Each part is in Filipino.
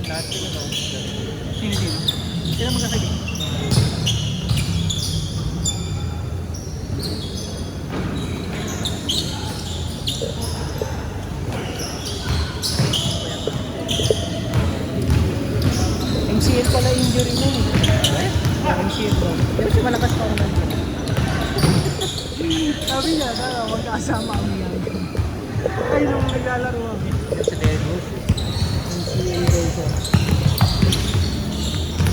Lahat sila no? Sino? Sila magkakaibigan. MCL pala injury mo eh. MCL ba? Pero siya malakas pa naman. Sabi niya, magkasama kami yan. Ay, nung naglalaro kami. Sa Dennis. MCL daw siya.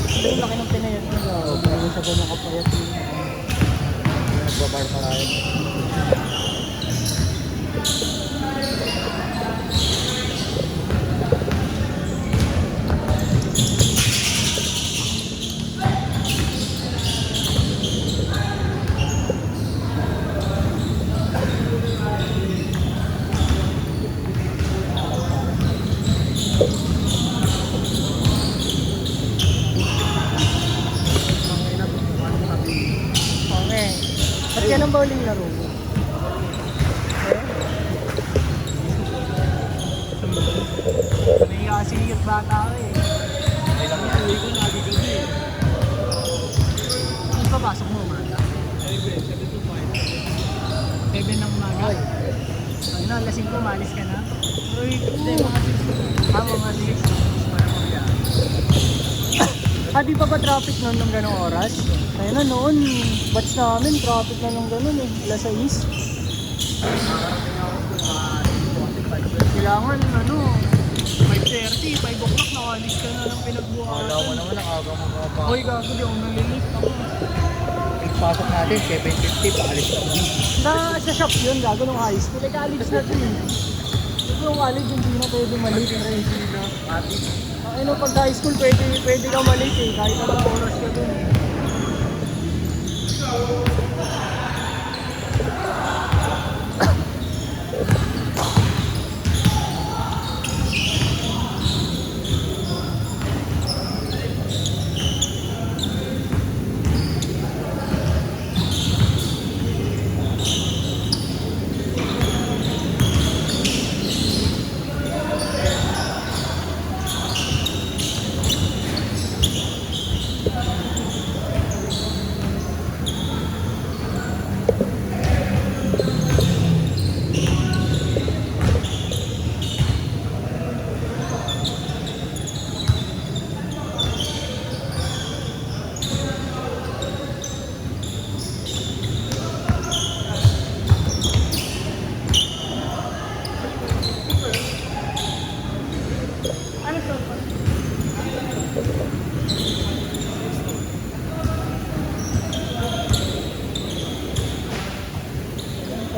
Pero yung laki ng pinayat niya. Hindi siya ba nakapayat yun? Nagbabar pa tayo. Okay. Ba't yan ang bowling laro mo? May kasi yung bata ko eh. May lang yan. Uwi ko lagi gabi eh. Ano papasok mo umaga? 7 to 5. 7 ng umaga? Ano, alas 5 umalis ka na? Uy, hindi, mga 6. Mga 6. Di pa ba traffic noon ng ganong oras? Ayun na noon, batch namin, traffic na ng ganon eh, alas 6. Kailangan ano, 5:30, 5 o'clock nakalis ka na ng pinagbuhasan. Akala mo naman ang aga mo mga pa. Hoy gago, di ako nalilip ako. Pagpasok natin, 7:50, paalis na kami. Sa shop yun, gago nung high school, eh college na to eh. Yung college hindi na pwede maliit. Ano pag high school pwede kang maliit eh, kahit anong oras ka dun eh.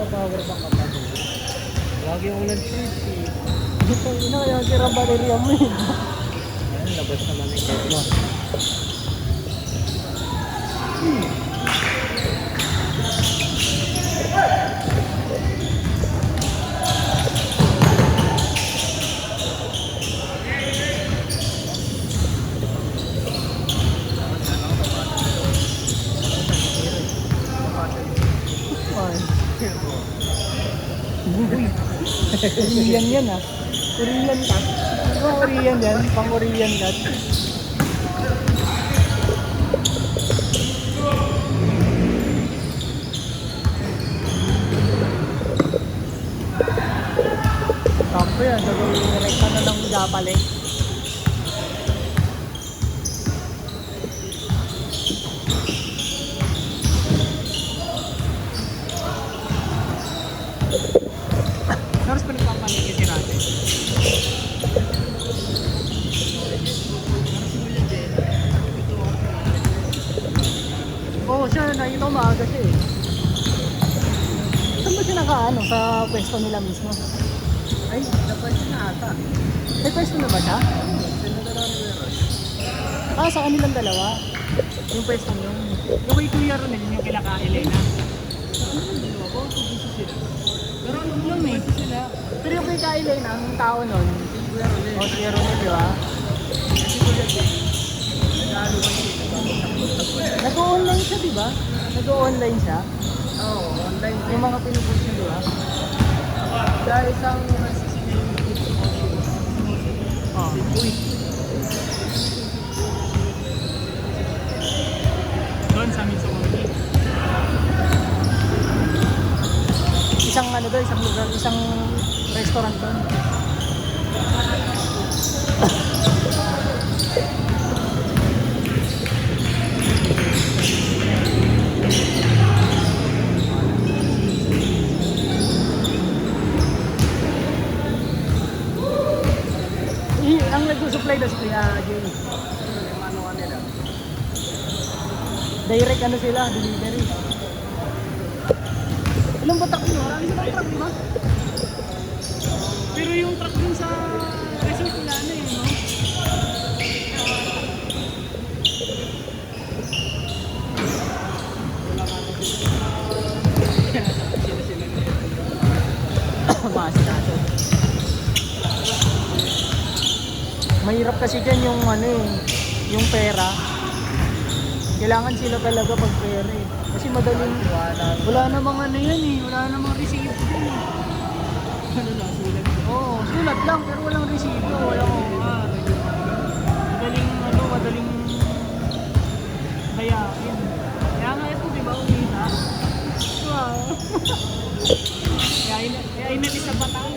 Power bank ka pa. Lagi yung ulan shades eh. Ito, ina kaya sira baterya mo eh. Ayun, labas naman yung kaya mo. Korean yan ah. Korean cat. Ano ba Korean yan? Pang Korean cat. Tampo yan. Gagawin rekta na ng Japale. Terus penetapan ini Rate. Oh, siya nakita ko maaga siya eh. Saan ba siya nakaano? Sa pwesto nila mismo? Ay, dapat siya na ata. May pwesto na ba siya? Ah, sa kanilang dalawa? Yung pwesto nyo? Yung kay Kuya Ronel, yung kinaka Elena. Pero ano lang eh. Pero yung kay Elena, ang tao nun, o si Kuya Ronel, di ba? Nag-o-online siya, di ba? Nag-o-online siya? Oo, online. Yung mga pinupost niya, di ba? Dahil isang Oh. ano doon, isang lugar, isang restaurant doon. Ang nag-supply daw si Kuya Jay. Ano nila? Direct ano sila, delivery. Ilang batak nyo? Marami silang truck, di ba? Pero yung truck dun sa resort nila ano eh, no? Maasikaso. Mahirap kasi dyan yung ano eh, yung pera. Kailangan sila talaga pag pera eh. Kasi madaling, wala namang ano yan eh, wala namang resibo dyan eh. Ano lang, sulat? Oo, sulat lang pero walang resibo, walang OR. Madaling ano, madaling bayakin. Kaya nga ito, di ba, umita? Wow. Kaya inalis sa batang.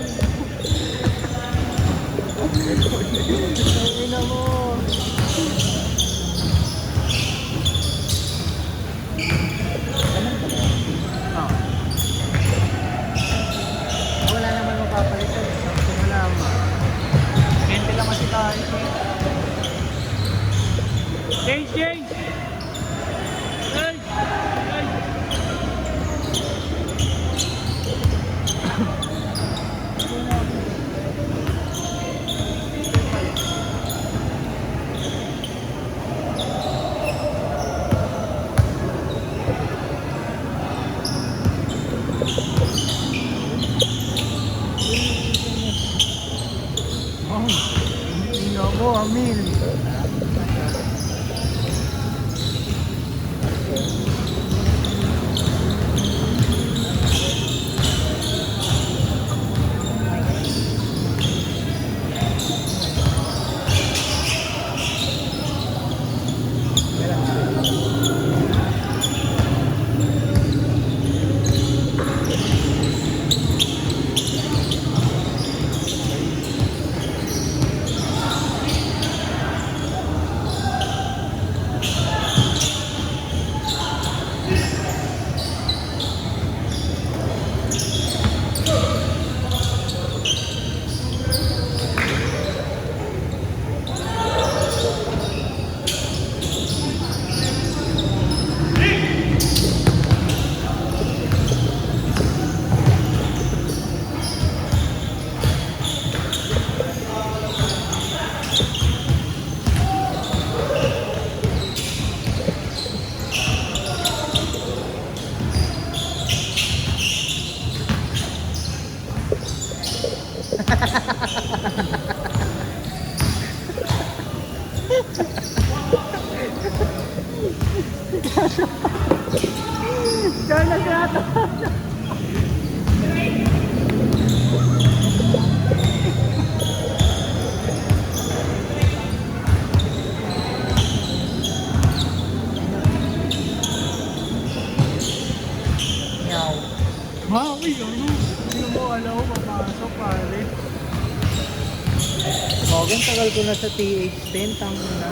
Ina mo. Oh. Wala naman mapapalit ito. Wala mo. Bente lang kasi tayo. Change! Change! Change! Change! Ino mo, Amil. Diyan na siya ito. Meow. Maui, ano? Hindi mo alam ko papasok pare. Mogan, tagal ko na sa TH10, tangin na.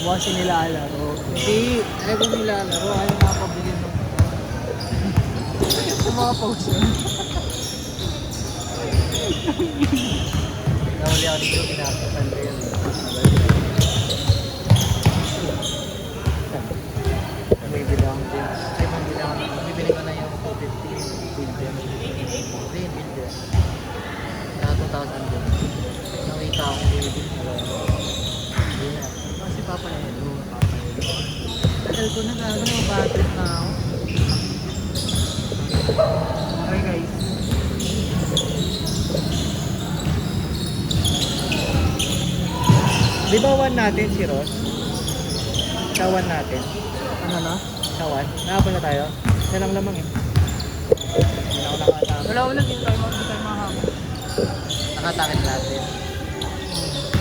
Buwasin nila alaro. Hindi, ano ko nilalaro, ayaw nakapabili ng Yung mga post yun. Nahuli ako dito, pinapasal ko yun. Bibili ako ng games. Ay, bibili ko na yung 250 Billion. Hindi, Billion. Naka 2,000 din. Nakita akong bibili. Hindi na. Kasi papayelo. Tagal ko na gagawin, bad trip na ako. Okay guys. Di ba one natin si Ross? Sa one natin. Ano na? Sa one? Nakapal na tayo? Yan lang lamang eh. Hindi na ako nakatama. Wala din tayo mahamon. Nakatakit natin.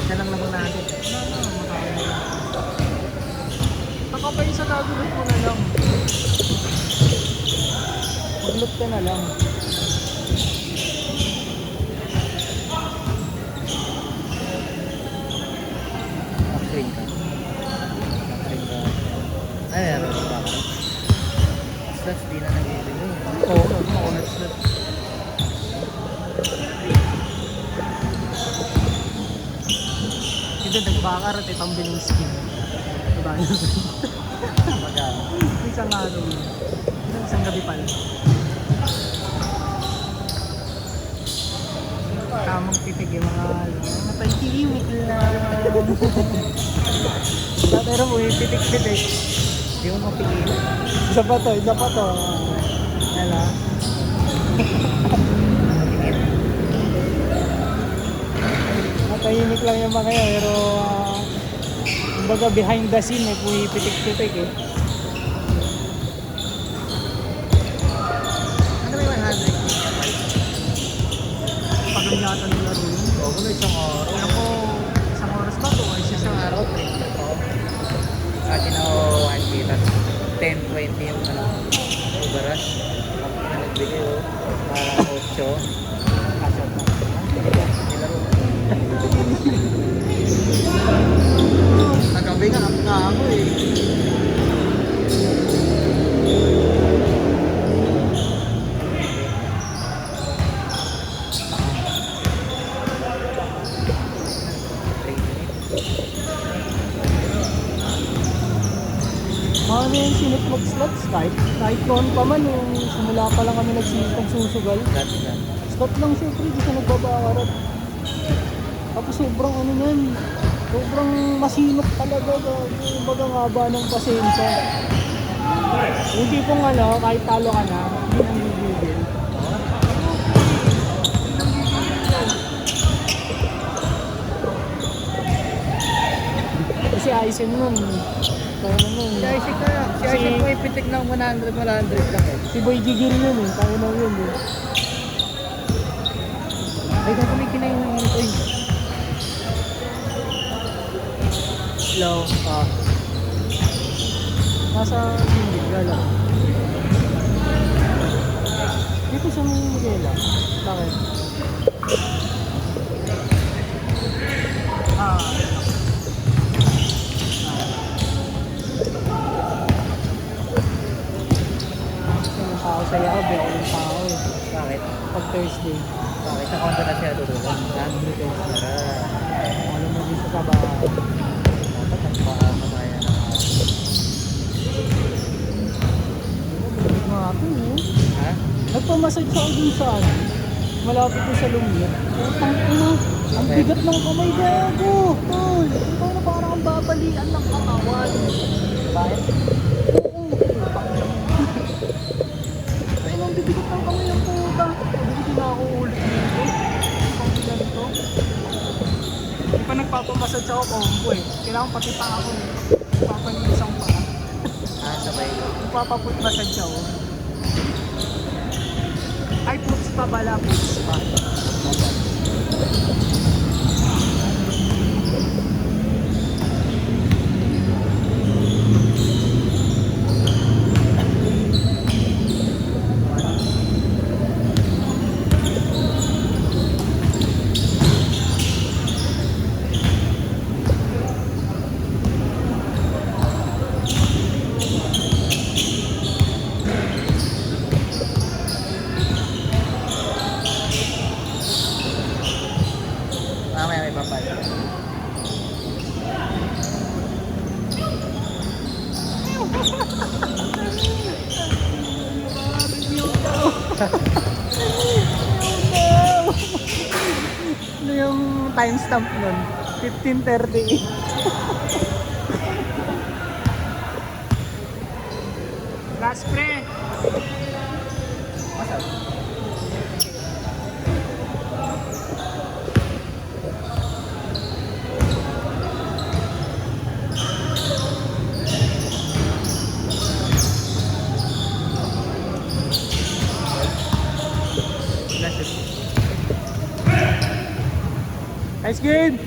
Yan lang lamang natin. Nakapay sa tagulot mo na lang. Mag-loot ka na lang. Mag-train ka. Mag-train ka. Ay, meron pa ka. Slots, di na nag-ibigay. Oo, makunat slot. Ito, nagbakarat eh, pambili ng skin. Diba? Magkano? Isang araw yun. Isang gabi pala. Tamang titig yung mga matahimik lang. Pero mo yung titik-titik. Hindi mo mapigilan. Isa pa to, isa pa to. Ano? Matahimik lang yung mga yan, pero kumbaga behind the scene may pumipitik-titik eh. Ano ba yung 100 Pagod yata ng laro yun. Oo, kung isang araw. Pero ko, isang oras ba to? Isang araw, 30 ako. Sa akin ako 1K, tapos 10-20 yung ano, overrush. Tapos na nagbigay oh, parang 8. Kasap na. Nilaro. Nagabi nga ako eh. Ano yung sinip mag-slots? Kahit noon pa man, yung simula pa lang kami nagsusugal. Dati na. Slot lang siya, pre, di siya nagbabakarat. Tapos sobrang ano yan, sobrang masinop talaga. Kumbaga nga ba ng pasensya. Yung tipong ano, kahit talo ka na, hindi nang bibigil. Kasi Aizen nun, kaya nun. Si Isaac kaya. Si Isaac po ipitik ng 100 lang eh. Si Boy Gigil yun eh, kaya na yun eh. Ay, kasi may kinainin ito eh. Hello. Nasa hindi gala. Dito sa may gala. Bakit? Yung tao sa yaw, ako yung tao eh. Bakit? Pag Thursday. Bakit? Sa konto na siya tutulog. Hindi ko. Para Alam mo din sa trabaho. dapat nagpakakamaya na ako. Mga ako eh. Ha? Nagpamassage ako dun sa ano. Malapit ko sa lumia. Utang ina. Ang bigat ng kamay gago. Tol. Ikaw na parang ang babalian ng katawan. Bakit? Oo. Ay, ang bibigat ng kamay ang puta. Hindi na ako ulit dito. Ang bigat to. Hindi pa nagpapamassage ako combo eh. Kailangan pati pa ako eh. Papanilis ang paa. Ah, sabay ko. Nagpapaput massage ako. Ay, puts pa pala. Puts pa. Mamaya may papaya. Ano yung timestamp nun? 15:38. Last pre! Masarap. Nice game!